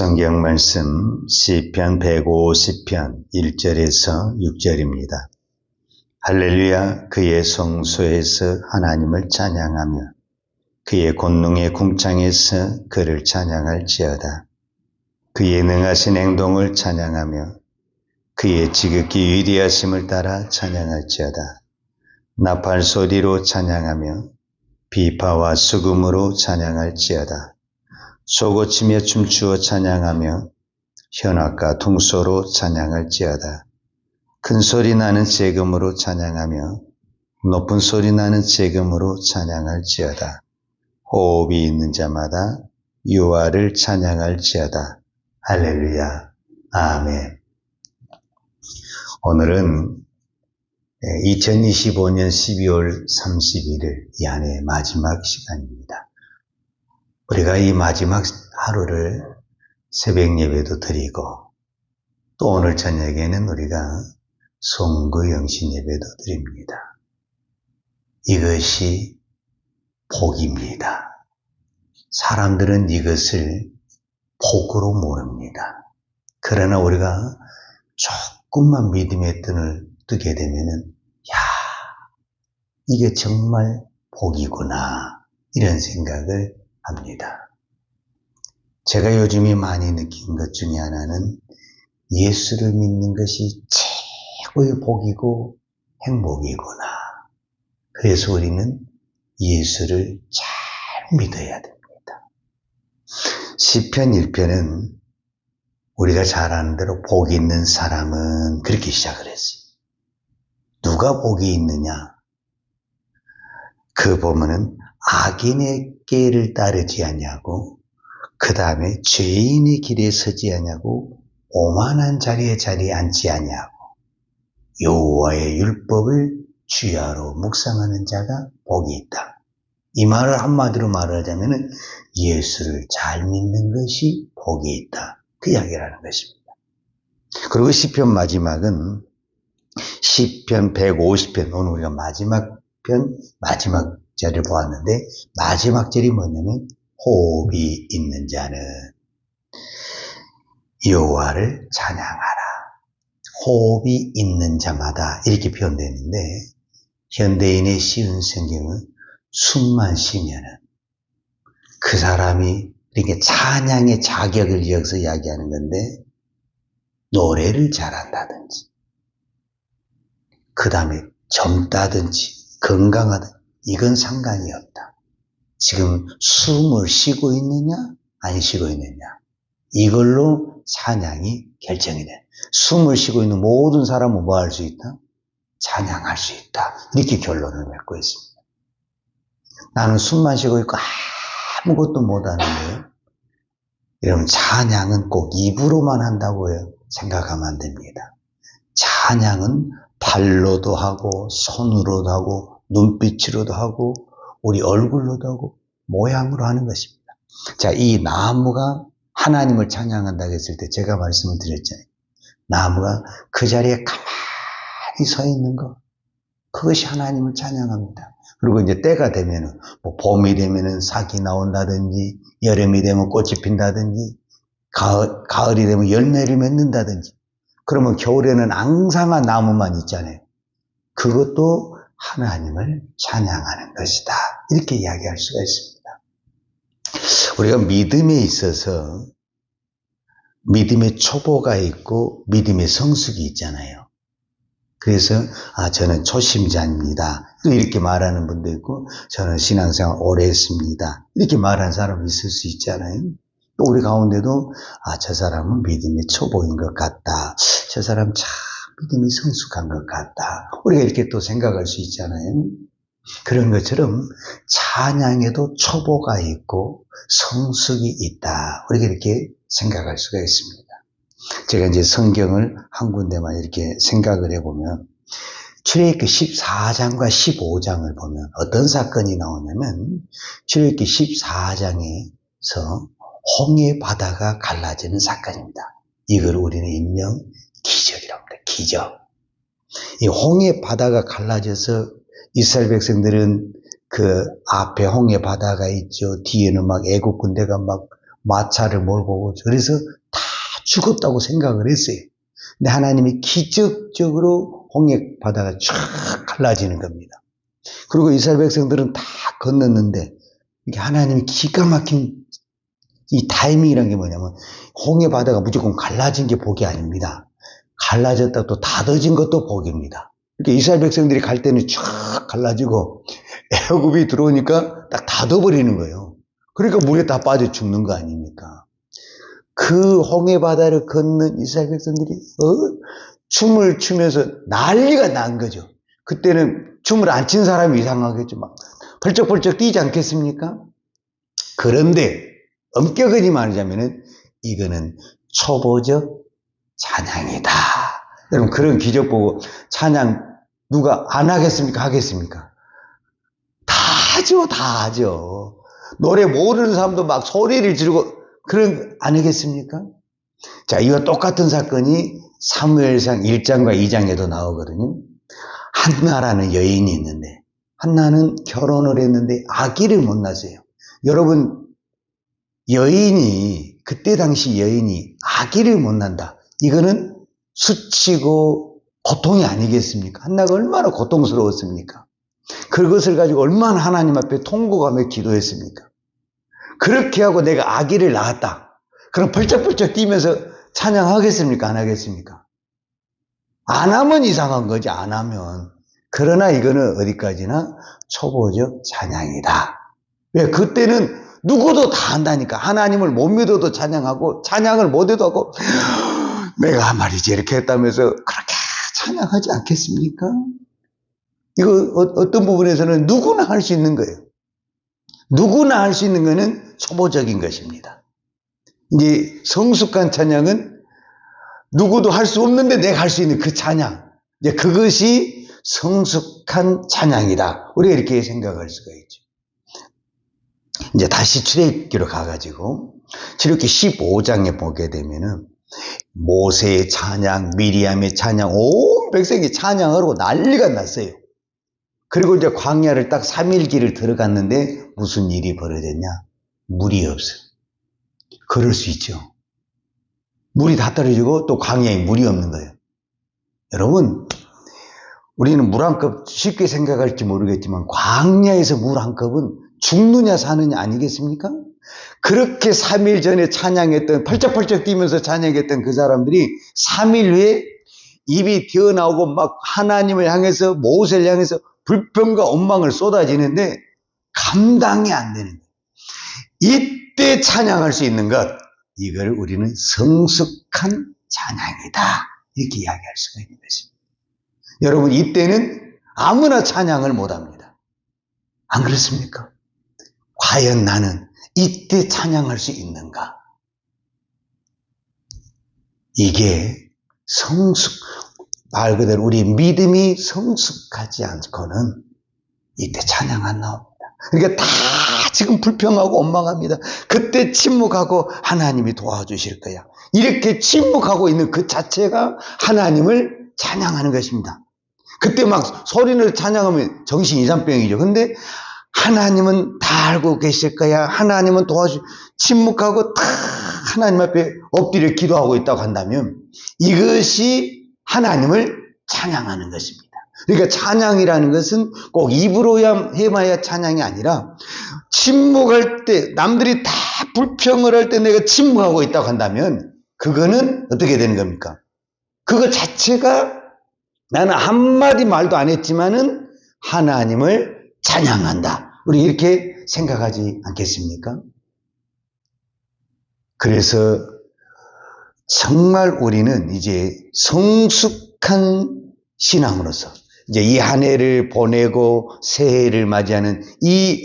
성경 말씀 시편 150편 1절에서 6절입니다. 할렐루야. 그의 성소에서 하나님을 찬양하며 그의 권능의 궁창에서 그를 찬양할지어다. 그의 능하신 행동을 찬양하며 그의 지극히 위대하심을 따라 찬양할지어다. 나팔 소리로 찬양하며 비파와 수금으로 찬양할지어다. 소고치며 춤추어 찬양하며 현악과 퉁소로 찬양할지어다. 큰 소리 나는 재금으로 찬양하며 높은 소리 나는 재금으로 찬양할지어다. 호흡이 있는 자마다 여호와를 찬양할지어다. 할렐루야. 아멘. 오늘은 2025년 12월 31일 이 한 해의 마지막 시간입니다. 우리가 이 마지막 하루를 새벽 예배도 드리고 또 오늘 저녁에는 우리가 송구 영신 예배도 드립니다. 이것이 복입니다. 사람들은 이것을 복으로 모릅니다. 그러나 우리가 조금만 믿음의 끈을 뜨게 되면은 이게 정말 복이구나 이런 생각을 합니다. 제가 요즘에 많이 느낀 것 중에 하나는 예수를 믿는 것이 최고의 복이고 행복이구나. 그래서 우리는 예수를 잘 믿어야 됩니다. 시편 1편은 우리가 잘 아는 대로 복이 있는 사람은 그렇게 시작을 했어요. 누가 복이 있느냐? 그 보면은 악인의 길을 따르지 아니하고 그 다음에 죄인의 길에 서지 아니하고 오만한 자리에 앉지 아니하고 여호와의 율법을 주야로 묵상하는 자가 복이 있다. 이 말을 한마디로 말하자면 예수를 잘 믿는 것이 복이 있다. 그 이야기라는 것입니다. 그리고 시편 마지막은 시편 150편 오늘 우리가 마지막 편 마지막 절을 보았는데 마지막 절이 뭐냐면 호흡이 있는 자는 여호와를 찬양하라. 호흡이 있는 자마다 이렇게 표현되는데 현대인의 쉬운 성경은 숨만 쉬면은 그 사람이 이렇게 찬양의 자격을 이어서 이야기하는 건데 노래를 잘한다든지 그 다음에 젊다든지 건강하다 이건 상관이 없다. 지금 숨을 쉬고 있느냐 안 쉬고 있느냐 이걸로 찬양이 결정이 돼. 숨을 쉬고 있는 모든 사람은 뭐 할 수 있다? 찬양할 수 있다. 이렇게 결론을 맺고 있습니다. 나는 숨만 쉬고 있고 아무것도 못하는데요. 여러분 찬양은 꼭 입으로만 한다고 생각하면 안 됩니다. 찬양은 발로도 하고 손으로도 하고 눈빛으로도 하고 우리 얼굴로도 하고 모양으로 하는 것입니다. 자, 이 나무가 하나님을 찬양한다고 했을 때 제가 말씀을 드렸잖아요. 나무가 그 자리에 가만히 서 있는 것 그것이 하나님을 찬양합니다. 그리고 이제 때가 되면은 뭐 봄이 되면은 싹이 나온다든지 여름이 되면 꽃이 핀다든지 가을이 되면 열매를 맺는다든지 그러면 겨울에는 앙상한 나무만 있잖아요. 그것도 하나님을 찬양하는 것이다. 이렇게 이야기할 수가 있습니다. 우리가 믿음에 있어서 믿음의 초보가 있고 믿음의 성숙이 있잖아요. 그래서 저는 초심자입니다. 또 이렇게 말하는 분도 있고 저는 신앙생활 오래 했습니다. 이렇게 말하는 사람이 있을 수 있잖아요. 또 우리 가운데도 저 사람은 믿음의 초보인 것 같다. 저 사람 참 믿음이 성숙한 것 같다. 우리가 이렇게 또 생각할 수 있잖아요. 그런 것처럼 찬양에도 초보가 있고 성숙이 있다. 우리가 이렇게 생각할 수가 있습니다. 제가 이제 성경을 한 군데만 이렇게 생각을 해보면 출애굽기 14장과 15장을 보면 어떤 사건이 나오냐면 출애굽기 14장에서 홍해 바다가 갈라지는 사건입니다. 이걸 우리는 일명 기적이라고 합니다. 기적. 이 홍해 바다가 갈라져서 이스라엘 백성들은 그 앞에 홍해 바다가 있죠. 뒤에는 막 애국 군대가 막 마차를 몰고 오죠. 그래서 다 죽었다고 생각을 했어요. 근데 하나님이 기적적으로 홍해 바다가 쫙 갈라지는 겁니다. 그리고 이스라엘 백성들은 다 건넜는데 이게 하나님이 기가 막힌 이 타이밍이란 게 뭐냐면 홍해 바다가 무조건 갈라진 게 복이 아닙니다. 갈라졌다 또 닫아진 것도 복입니다. 그러니까 이스라엘 백성들이 갈 때는 쫙 갈라지고 애굽이 들어오니까 딱 닫아버리는 거예요. 그러니까 물에 다 빠져 죽는 거 아닙니까? 그 홍해 바다를 걷는 이스라엘 백성들이 춤을 추면서 난리가 난 거죠. 그때는 춤을 안 춘 사람이 이상하겠죠. 막 펄쩍펄쩍 뛰지 않겠습니까? 그런데 엄격하게 말하자면은 이거는 초보적 찬양이다. 여러분 그런 기적 보고 찬양 누가 안 하겠습니까? 하겠습니까? 다 하죠, 다 하죠. 노래 모르는 사람도 막 소리를 지르고 그런 안 하겠습니까? 자, 이와 똑같은 사건이 사무엘상 1장과 2장에도 나오거든요. 한나라는 여인이 있는데 한나는 결혼을 했는데 아기를 못 낳았어요. 여러분 여인이 그때 당시 여인이 아기를 못 낳는다. 이거는 수치고 고통이 아니겠습니까? 한나가 얼마나 고통스러웠습니까? 그것을 가지고 얼마나 하나님 앞에 통곡하며 기도했습니까? 그렇게 하고 내가 아기를 낳았다. 그럼 펄쩍펄쩍 뛰면서 찬양하겠습니까? 안 하겠습니까? 안 하면 이상한 거지, 안 하면. 그러나 이거는 어디까지나 초보적 찬양이다. 왜? 그때는 누구도 다 한다니까. 하나님을 못 믿어도 찬양하고, 찬양을 못 해도 하고, 내가 말이지 이렇게 했다면서 그렇게 찬양하지 않겠습니까? 이거 어떤 부분에서는 누구나 할 수 있는 거예요. 누구나 할 수 있는 거는 초보적인 것입니다. 이제 성숙한 찬양은 누구도 할 수 없는데 내가 할 수 있는 그 찬양. 이제 그것이 성숙한 찬양이다. 우리가 이렇게 생각할 수가 있죠. 이제 다시 출애굽기로 가가지고 출애굽기 15장에 보게 되면은 모세의 찬양, 미리암의 찬양, 온 백성이 찬양하고 난리가 났어요. 그리고 이제 광야를 딱 3일 길을 들어갔는데 무슨 일이 벌어졌냐? 물이 없어요. 그럴 수 있죠. 물이 다 떨어지고 또 광야에 물이 없는 거예요. 여러분, 우리는 물 한 컵 쉽게 생각할지 모르겠지만 광야에서 물 한 컵은 죽느냐 사느냐 아니겠습니까? 그렇게 3일 전에 찬양했던, 펄쩍펄쩍 뛰면서 찬양했던 그 사람들이 3일 후에 입이 튀어나오고 막 하나님을 향해서, 모세를 향해서 불평과 원망을 쏟아지는데 감당이 안 되는 거예요. 이때 찬양할 수 있는 것, 이걸 우리는 성숙한 찬양이다. 이렇게 이야기할 수가 있는 것입니다. 여러분, 이때는 아무나 찬양을 못합니다. 안 그렇습니까? 과연 나는 이때 찬양할 수 있는가? 이게 말 그대로 우리 믿음이 성숙하지 않고는 이때 찬양 안 나옵니다. 그러니까 다 지금 불평하고 원망합니다. 그때 침묵하고 하나님이 도와주실 거야. 이렇게 침묵하고 있는 그 자체가 하나님을 찬양하는 것입니다. 그때 막 소리를 찬양하면 정신 이상병이죠. 근데 하나님은 다 알고 계실 거야. 하나님은 침묵하고 다 하나님 앞에 엎드려 기도하고 있다고 한다면 이것이 하나님을 찬양하는 것입니다. 그러니까 찬양이라는 것은 꼭 입으로 해봐야 찬양이 아니라 침묵할 때, 남들이 다 불평을 할 때 내가 침묵하고 있다고 한다면 그거는 어떻게 되는 겁니까? 그거 자체가 나는 한마디 말도 안 했지만은 하나님을 찬양한다. 우리 이렇게 생각하지 않겠습니까? 그래서 정말 우리는 이제 성숙한 신앙으로서 이제 이 한 해를 보내고 새해를 맞이하는 이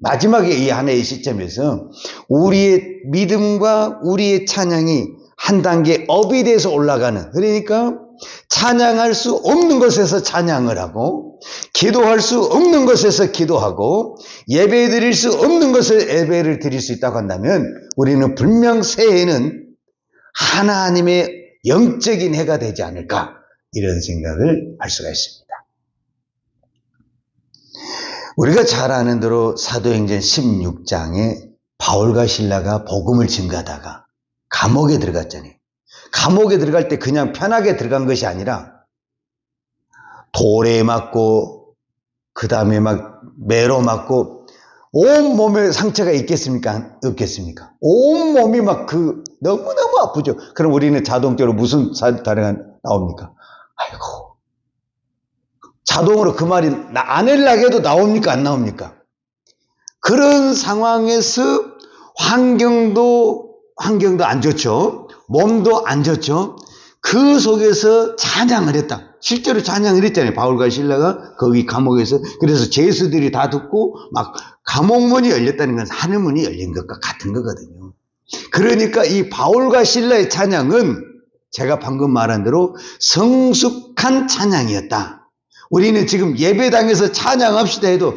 마지막에 이 한 해의 시점에서 우리의 믿음과 우리의 찬양이 한 단계 업이 돼서 올라가는, 그러니까 찬양할 수 없는 것에서 찬양을 하고 기도할 수 없는 것에서 기도하고 예배 드릴 수 없는 것에 예배를 드릴 수 있다고 한다면 우리는 분명 새해는 하나님의 영적인 해가 되지 않을까, 이런 생각을 할 수가 있습니다. 우리가 잘 아는 대로 사도행전 16장에 바울과 신라가 복음을 증가하다가 감옥에 들어갔잖아요. 감옥에 들어갈 때 그냥 편하게 들어간 것이 아니라 돌에 맞고 그 다음에 막 매로 맞고 온 몸에 상처가 있겠습니까? 없겠습니까? 온 몸이 막 너무너무 아프죠. 그럼 우리는 자동적으로 무슨 단어가 나옵니까? 아이고. 자동으로 그 말이 안 하려고 해도 나옵니까? 안 나옵니까? 그런 상황에서 환경도 안 좋죠. 몸도 안 좋죠. 그 속에서 찬양을 했다. 실제로 찬양을 했잖아요. 바울과 신라가 거기 감옥에서. 그래서 죄수들이 다 듣고 막 감옥문이 열렸다는 건 하늘문이 열린 것과 같은 거거든요. 그러니까 이 바울과 신라의 찬양은 제가 방금 말한 대로 성숙한 찬양이었다. 우리는 지금 예배당에서 찬양합시다 해도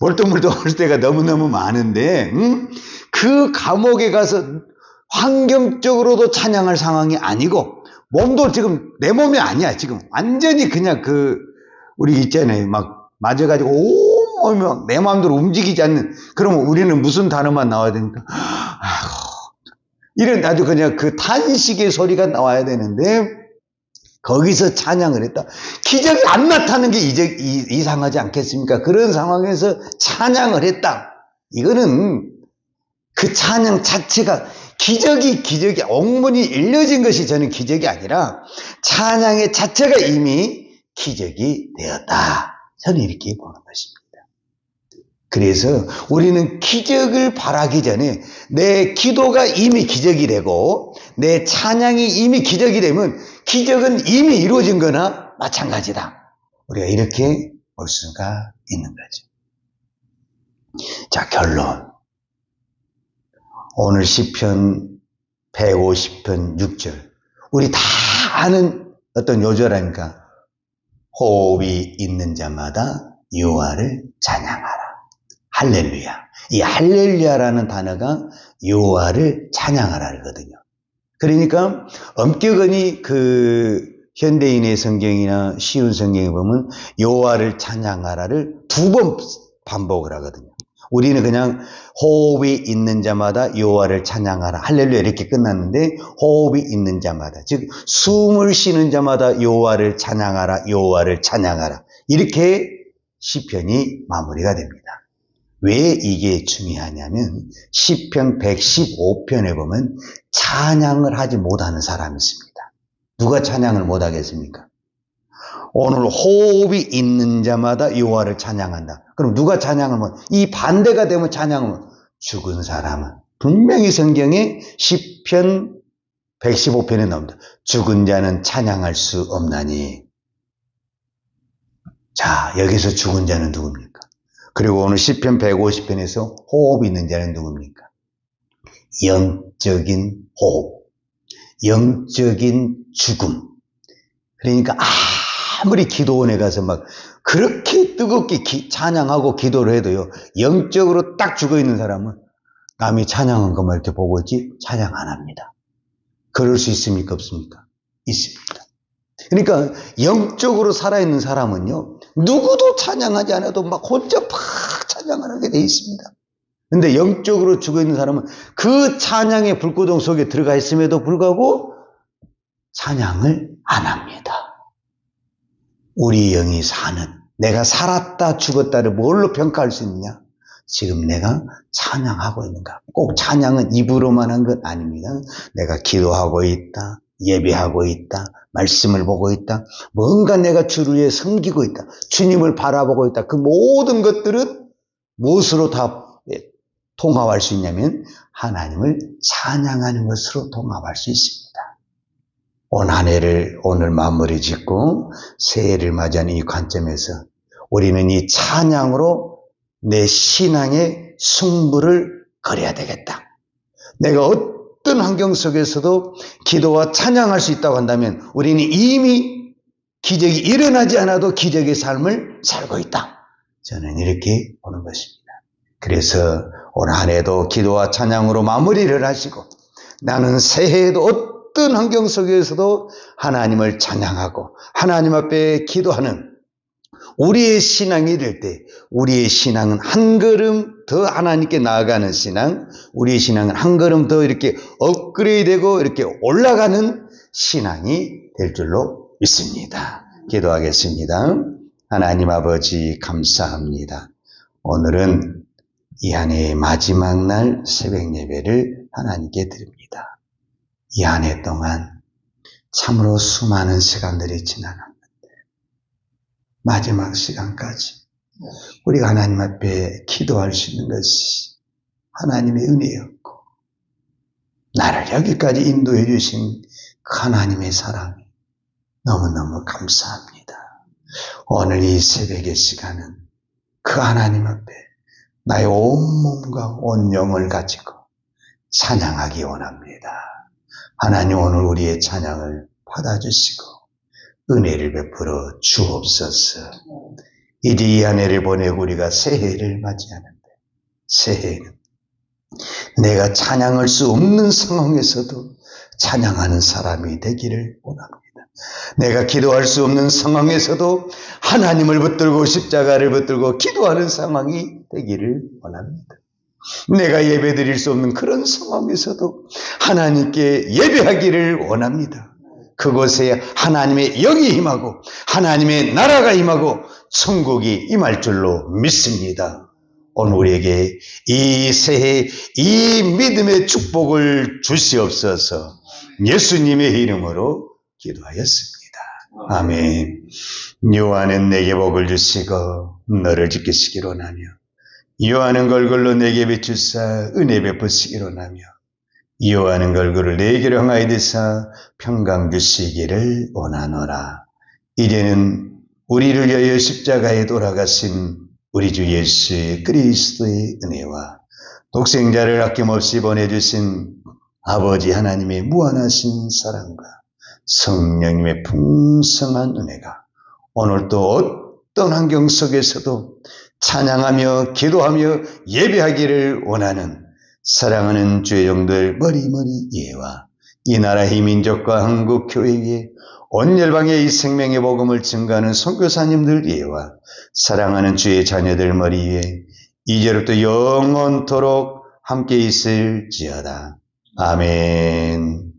멀뚱멀뚱할 때가 너무너무 많은데 그 감옥에 가서 환경적으로도 찬양할 상황이 아니고 몸도 지금 내 몸이 아니야. 지금 완전히 그냥 우리 있잖아요. 막 맞아가지고 온몸이 막 내 마음대로 움직이지 않는. 그러면 우리는 무슨 단어만 나와야 됩니까? 아이고, 이런 아주 그냥 그 탄식의 소리가 나와야 되는데 거기서 찬양을 했다. 기적이 안 나타나는 게 이상하지 않겠습니까? 그런 상황에서 찬양을 했다. 이거는 그 찬양 자체가 기적이 옥문이 열려진 것이 저는 기적이 아니라 찬양의 자체가 이미 기적이 되었다. 저는 이렇게 보는 것입니다. 그래서 우리는 기적을 바라기 전에 내 기도가 이미 기적이 되고 내 찬양이 이미 기적이 되면 기적은 이미 이루어진 거나 마찬가지다. 우리가 이렇게 볼 수가 있는 거죠. 자, 결론. 오늘 시편 150편 6절. 우리 다 아는 어떤 요절 아닙니까? 호흡이 있는 자마다 여호와를 찬양하라. 할렐루야. 이 할렐루야라는 단어가 여호와를 찬양하라거든요. 그러니까 엄격히 현대인의 성경이나 쉬운 성경에 보면 여호와를 찬양하라를 2번 반복을 하거든요. 우리는 그냥 호흡이 있는 자마다 여호와를 찬양하라. 할렐루야 이렇게 끝났는데 호흡이 있는 자마다, 즉 숨을 쉬는 자마다 여호와를 찬양하라. 여호와를 찬양하라. 이렇게 시편이 마무리가 됩니다. 왜 이게 중요하냐면 시편 115편에 보면 찬양을 하지 못하는 사람이 있습니다. 누가 찬양을 못하겠습니까? 오늘 호흡이 있는 자마다 여호와를 찬양한다. 그럼 누가 찬양을 못? 이 반대가 되면 찬양을 죽은 사람은 분명히 성경에 시편 115편에 나옵니다. 죽은 자는 찬양할 수 없나니. 자, 여기서 죽은 자는 누굽니까? 그리고 오늘 시편 150편에서 호흡이 있는 자는 누굽니까? 영적인 호흡, 영적인 죽음. 그러니까 아무리 기도원에 가서 막 그렇게 뜨겁게 찬양하고 기도를 해도요, 영적으로 딱 죽어있는 사람은 남이 찬양한 것만 이렇게 보고 있지 찬양 안 합니다. 그럴 수 있습니까? 없습니까? 있습니다. 그러니까 영적으로 살아있는 사람은요, 누구도 찬양하지 않아도 막 혼자 팍 찬양을 하게 돼 있습니다. 근데 영적으로 죽어있는 사람은 그 찬양의 불구덩 속에 들어가 있음에도 불구하고 찬양을 안 합니다. 우리 영이 사는, 내가 살았다 죽었다를 뭘로 평가할 수 있느냐? 지금 내가 찬양하고 있는가? 꼭 찬양은 입으로만 한 건 아닙니다. 내가 기도하고 있다, 예배하고 있다, 말씀을 보고 있다, 뭔가 내가 주를 위해 섬기고 있다, 주님을 바라보고 있다. 그 모든 것들은 무엇으로 다 통합할 수 있냐면 하나님을 찬양하는 것으로 통합할 수 있습니다. 온 한 해를 오늘 마무리 짓고 새해를 맞이하는 이 관점에서 우리는 이 찬양으로 내 신앙의 승부를 걸어야 되겠다. 내가 어떤 환경 속에서도 기도와 찬양할 수 있다고 한다면 우리는 이미 기적이 일어나지 않아도 기적의 삶을 살고 있다. 저는 이렇게 보는 것입니다. 그래서 올 한 해도 기도와 찬양으로 마무리를 하시고 나는 새해에도 어떤 환경 속에서도 하나님을 찬양하고 하나님 앞에 기도하는 우리의 신앙이 될 때 우리의 신앙은 한 걸음 더 하나님께 나아가는 신앙, 우리의 신앙은 한 걸음 더 이렇게 업그레이드되고 이렇게 올라가는 신앙이 될 줄로 믿습니다. 기도하겠습니다. 하나님 아버지 감사합니다. 오늘은 이 한 해의 마지막 날 새벽 예배를 하나님께 드립니다. 이 한 해 동안 참으로 수많은 시간들이 지나갔는데 마지막 시간까지 우리가 하나님 앞에 기도할 수 있는 것이 하나님의 은혜였고 나를 여기까지 인도해 주신 그 하나님의 사랑이 너무너무 감사합니다. 오늘 이 새벽의 시간은 그 하나님 앞에 나의 온 몸과 온 영을 가지고 찬양하기 원합니다. 하나님 오늘 우리의 찬양을 받아주시고 은혜를 베풀어 주옵소서. 이제 이 한 해를 보내고 우리가 새해를 맞이하는데 새해는 내가 찬양할 수 없는 상황에서도 찬양하는 사람이 되기를 원합니다. 내가 기도할 수 없는 상황에서도 하나님을 붙들고 십자가를 붙들고 기도하는 상황이 되기를 원합니다. 내가 예배드릴 수 없는 그런 상황에서도 하나님께 예배하기를 원합니다. 그곳에 하나님의 영이 임하고 하나님의 나라가 임하고 천국이 임할 줄로 믿습니다. 오늘 우리에게 이 새해 이 믿음의 축복을 주시옵소서. 예수님의 이름으로 기도하였습니다. 아멘. 여호와는 내게 복을 주시고 너를 지키시기로 하며 여호와는 걸걸로 내게 비추사 은혜 베푸시기로 하며 여호와는 걸걸을 내게로 향하여 드사 평강 주시기를 원하노라. 이제는 우리를 위하여 십자가에 돌아가신 우리 주 예수 그리스도의 은혜와 독생자를 아낌없이 보내주신 아버지 하나님의 무한하신 사랑과 성령님의 풍성한 은혜가 오늘 또 어떤 환경 속에서도 찬양하며 기도하며 예배하기를 원하는 사랑하는 주의 종들 머리머리 예와 이 나라의 민족과 한국 교회 위에 온 열방의 이 생명의 복음을 증거하는 선교사님들 예와 사랑하는 주의 자녀들 머리 위에 이제부터 영원토록 함께 있을지어다. 아멘.